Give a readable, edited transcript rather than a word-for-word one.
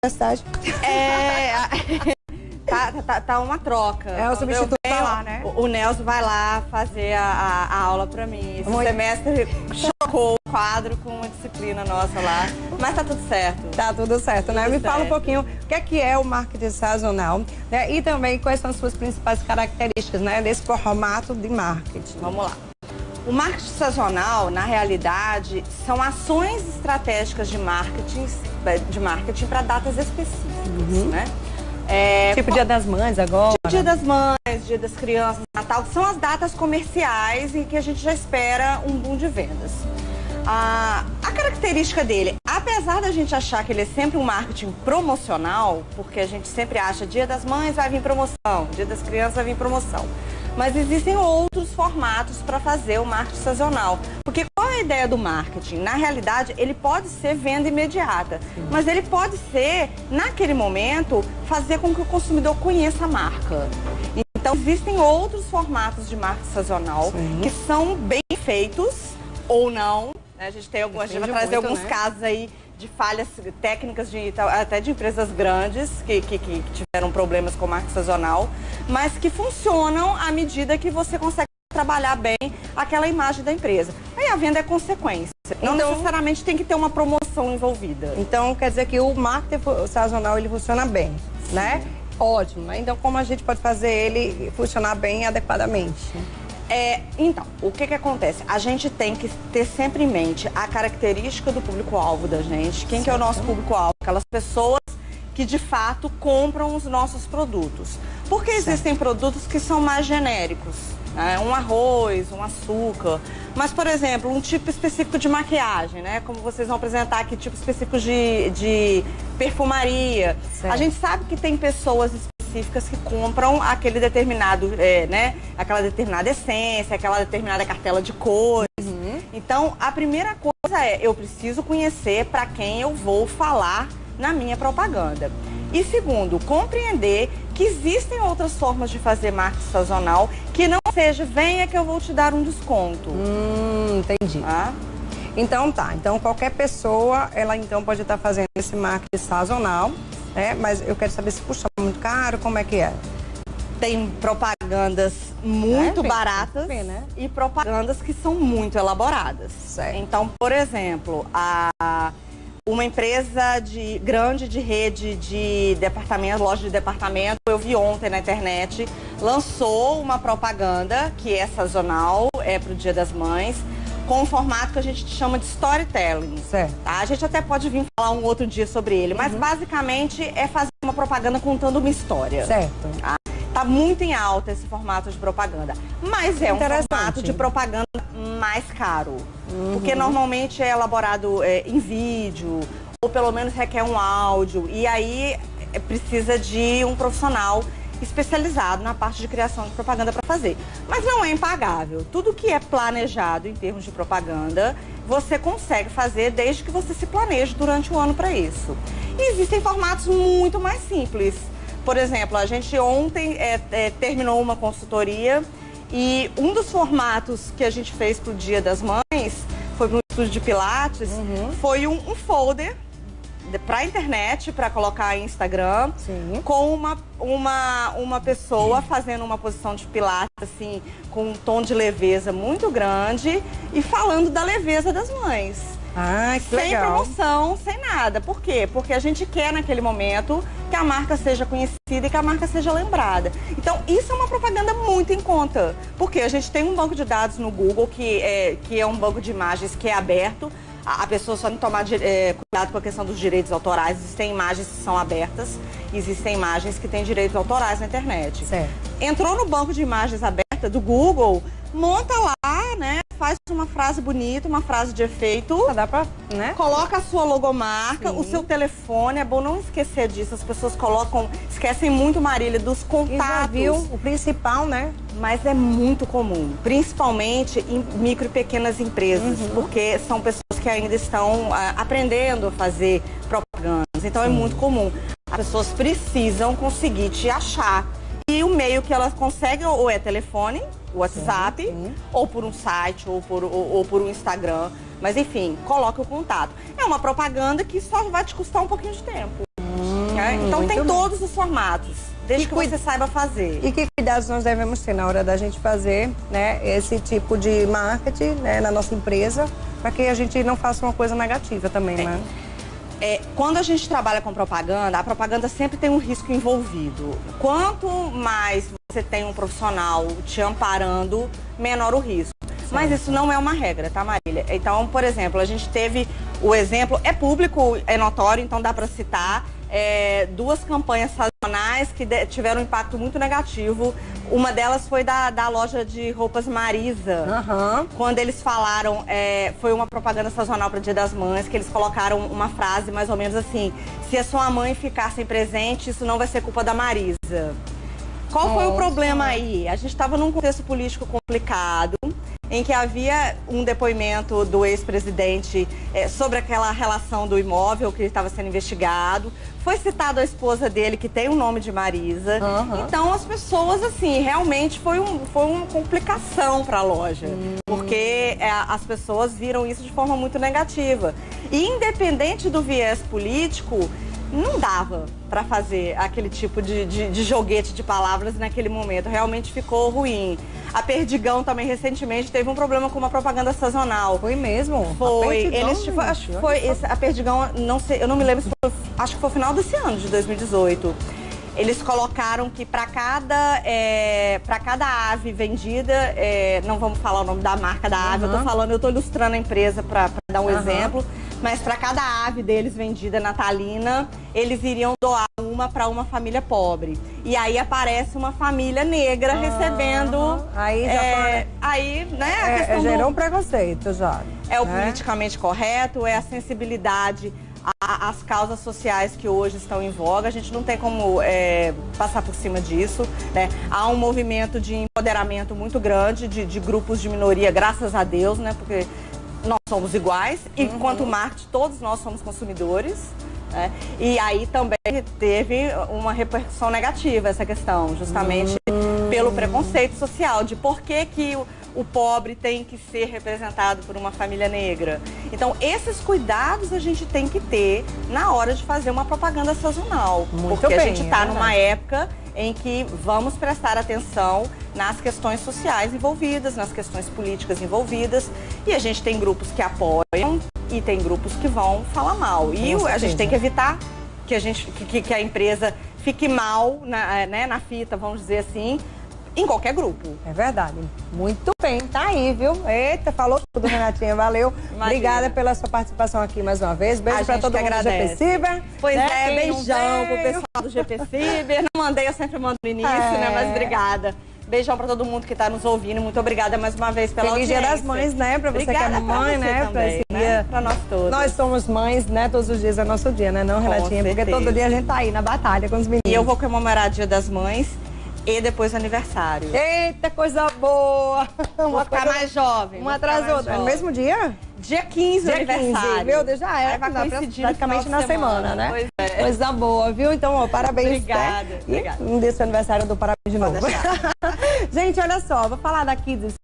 universidade. Tá uma troca. É, o substituto tá lá, né? O Nelson vai lá fazer a aula pra mim. Esse semestre chocou o quadro com uma disciplina nossa lá. Mas tá tudo certo. Tá tudo certo, né? Me fala um pouquinho o que é o marketing sazonal, né? E também quais são as suas principais características, né? Desse formato de marketing. Vamos lá. O marketing sazonal, na realidade, são ações estratégicas de marketing para datas específicas, né? Tipo Dia das Mães agora. Tipo Dia das Mães, Dia das Crianças, Natal, que são as datas comerciais em que a gente já espera um boom de vendas. A característica dele, apesar da gente achar que ele é sempre um marketing promocional, porque a gente sempre acha Dia das Mães vai vir promoção, Dia das Crianças vai vir promoção. Mas existem outros formatos para fazer o marketing sazonal. Porque qual é a ideia do marketing? Na realidade, ele pode ser venda imediata, mas ele pode ser, naquele momento, fazer com que o consumidor conheça a marca. Então, existem outros formatos de marketing sazonal que são bem feitos ou não. A gente tem algumas, a gente vai trazer alguns casos aí de falhas técnicas até de empresas grandes que tiveram problemas com marketing sazonal, mas que funcionam à medida que você consegue trabalhar bem aquela imagem da empresa. Aí a venda é consequência. Não necessariamente tem que ter uma promoção envolvida. Então, quer dizer que o marketing sazonal, ele funciona bem, né? Ótimo, né? Então, como a gente pode fazer ele funcionar bem e adequadamente? Então, o que acontece? A gente tem que ter sempre em mente a característica do público-alvo da gente. Quem que é o nosso público-alvo? Aquelas pessoas que, de fato, compram os nossos produtos. Porque existem produtos que são mais genéricos, né? Um arroz, um açúcar. Mas, por exemplo, um tipo específico de maquiagem, né? Como vocês vão apresentar aqui, tipo específico de perfumaria. Certo. A gente sabe que tem pessoas específicas que compram aquele determinado, aquela determinada essência, aquela determinada cartela de cores. Então, a primeira coisa eu preciso conhecer para quem eu vou falar na minha propaganda. E segundo, compreender que existem outras formas de fazer marketing sazonal que não seja, venha que eu vou te dar um desconto. Entendi. Então então qualquer pessoa, ela então pode estar fazendo esse marketing sazonal, né? Mas eu quero saber se custa muito caro, como é que é? Tem propagandas muito baratas e propagandas que são muito elaboradas. Certo. Então, por exemplo, uma empresa grande de rede de departamento, loja de departamento, eu vi ontem na internet, lançou uma propaganda que é sazonal, para o Dia das Mães, com um formato que a gente chama de storytelling. Certo. Tá? A gente até pode vir falar um outro dia sobre ele, mas basicamente é fazer uma propaganda contando uma história. Certo. Tá muito em alta esse formato de propaganda, mas é um formato de propaganda mais caro, porque normalmente é elaborado em vídeo, ou pelo menos requer um áudio, e aí precisa de um profissional especializado na parte de criação de propaganda para fazer. Mas não é impagável. Tudo que é planejado em termos de propaganda, você consegue fazer desde que você se planeje durante o ano para isso. E existem formatos muito mais simples. Por exemplo, a gente ontem terminou uma consultoria e um dos formatos que a gente fez para o Dia das Mães, foi para um estúdio de Pilates, foi um folder para a internet, para colocar em Instagram, com uma pessoa fazendo uma posição de Pilates, assim, com um tom de leveza muito grande e falando da leveza das mães. Que legal. Sem promoção, sem nada. Por quê? Porque a gente quer, naquele momento, que a marca seja conhecida e que a marca seja lembrada. Então, isso é uma propaganda muito em conta. Porque a gente tem um banco de dados no Google, que é um banco de imagens que é aberto. A pessoa só não tomar cuidado com a questão dos direitos autorais. Existem imagens que são abertas, existem imagens que têm direitos autorais na internet. Certo. Entrou no banco de imagens aberta do Google, monta lá, né? Faz uma frase bonita, uma frase de efeito. Dá pra, né? Coloca a sua logomarca, o seu telefone. É bom não esquecer disso. As pessoas esquecem muito, Marília, dos contatos. Viu o principal, né? Mas é muito comum, principalmente em micro e pequenas empresas, porque são pessoas que ainda estão aprendendo a fazer propagandas. Então é muito comum. As pessoas precisam conseguir te achar. E o meio que elas conseguem ou é telefone, WhatsApp, ou por um site, ou por um Instagram. Mas enfim, coloque o contato. É uma propaganda que só vai te custar um pouquinho de tempo. Então tem bom. todos os formatos, desde que você saiba fazer. E que cuidados nós devemos ter na hora da gente fazer, né, esse tipo de marketing, né, na nossa empresa, para que a gente não faça uma coisa negativa também, né? Quando a gente trabalha com propaganda, a propaganda sempre tem um risco envolvido. Quanto mais você tem um profissional te amparando, menor o risco. Mas isso não é uma regra, tá, Marília? Então, por exemplo, a gente teve o exemplo, é público, é notório, então dá para citar, duas campanhas sazonais que tiveram um impacto muito negativo. Uma delas foi da loja de roupas Marisa. Quando eles falaram, foi uma propaganda sazonal para o Dia das Mães, que eles colocaram uma frase mais ou menos assim: se a sua mãe ficar sem presente, isso não vai ser culpa da Marisa. Qual foi o problema aí? A gente estava num contexto político complicado, em que havia um depoimento do ex-presidente sobre aquela relação do imóvel que estava sendo investigado. Foi citado a esposa dele, que tem o nome de Marisa. Então, as pessoas, assim, realmente foi uma complicação para a loja. Porque as pessoas viram isso de forma muito negativa. E independente do viés político, não dava para fazer aquele tipo de joguete de palavras naquele momento. Realmente ficou ruim. A Perdigão também recentemente teve um problema com uma propaganda sazonal. Foi mesmo? Foi. Acho que foi a Perdigão, não sei, eu não me lembro se foi, acho que foi o final desse ano, de 2018. Eles colocaram que para cada ave vendida, não vamos falar o nome da marca da ave, eu tô ilustrando a empresa para dar um exemplo, mas para cada ave deles vendida natalina, eles iriam doar uma para uma família pobre. E aí aparece uma família negra recebendo. Aí já a questão gerou um preconceito já. É o politicamente correto, é a sensibilidade às causas sociais que hoje estão em voga. A gente não tem como passar por cima disso, né? Há um movimento de empoderamento muito grande de grupos de minoria, graças a Deus, né? Porque nós somos iguais, e enquanto marketing, todos nós somos consumidores. E aí também teve uma repercussão negativa essa questão, justamente pelo preconceito social, de por que o pobre tem que ser representado por uma família negra. Então, esses cuidados a gente tem que ter na hora de fazer uma propaganda sazonal. Porque a gente está numa época em que vamos prestar atenção nas questões sociais envolvidas, nas questões políticas envolvidas, e a gente tem grupos que apoiam e tem grupos que vão falar mal. E a gente tem que evitar que a empresa fique mal na fita, vamos dizer assim, em qualquer grupo. É verdade. Muito bem, tá aí, viu? Eita, falou tudo, Renatinha, valeu. Obrigada pela sua participação aqui mais uma vez. Beijo pra todo mundo do GP Cyber. Pois beijão pro pessoal do GP Cyber. Não mandei, eu sempre mando no início, né? Mas obrigada. Beijão pra todo mundo que tá nos ouvindo. Muito obrigada mais uma vez pela audiência. Feliz Dia das Mães, né? Pra você que é mãe, né? Pra esse dia. Pra nós todos. Nós somos mães, né? Todos os dias é nosso dia, né? Não, Renatinha? Porque todo dia a gente tá aí na batalha com os meninos. E eu vou comemorar o Dia das Mães e depois o aniversário. Eita, coisa boa! Vou ficar mais jovem. Uma atrás da outra. É no mesmo dia? Dia 15 do aniversário. 15. Meu Deus, já é. Vai coincidir praticamente na semana, né? Pois é. Coisa boa, viu? Então, ó, parabéns. Obrigada. E um desse aniversário do parabéns de novo. Gente, olha só, vou falar daqui dos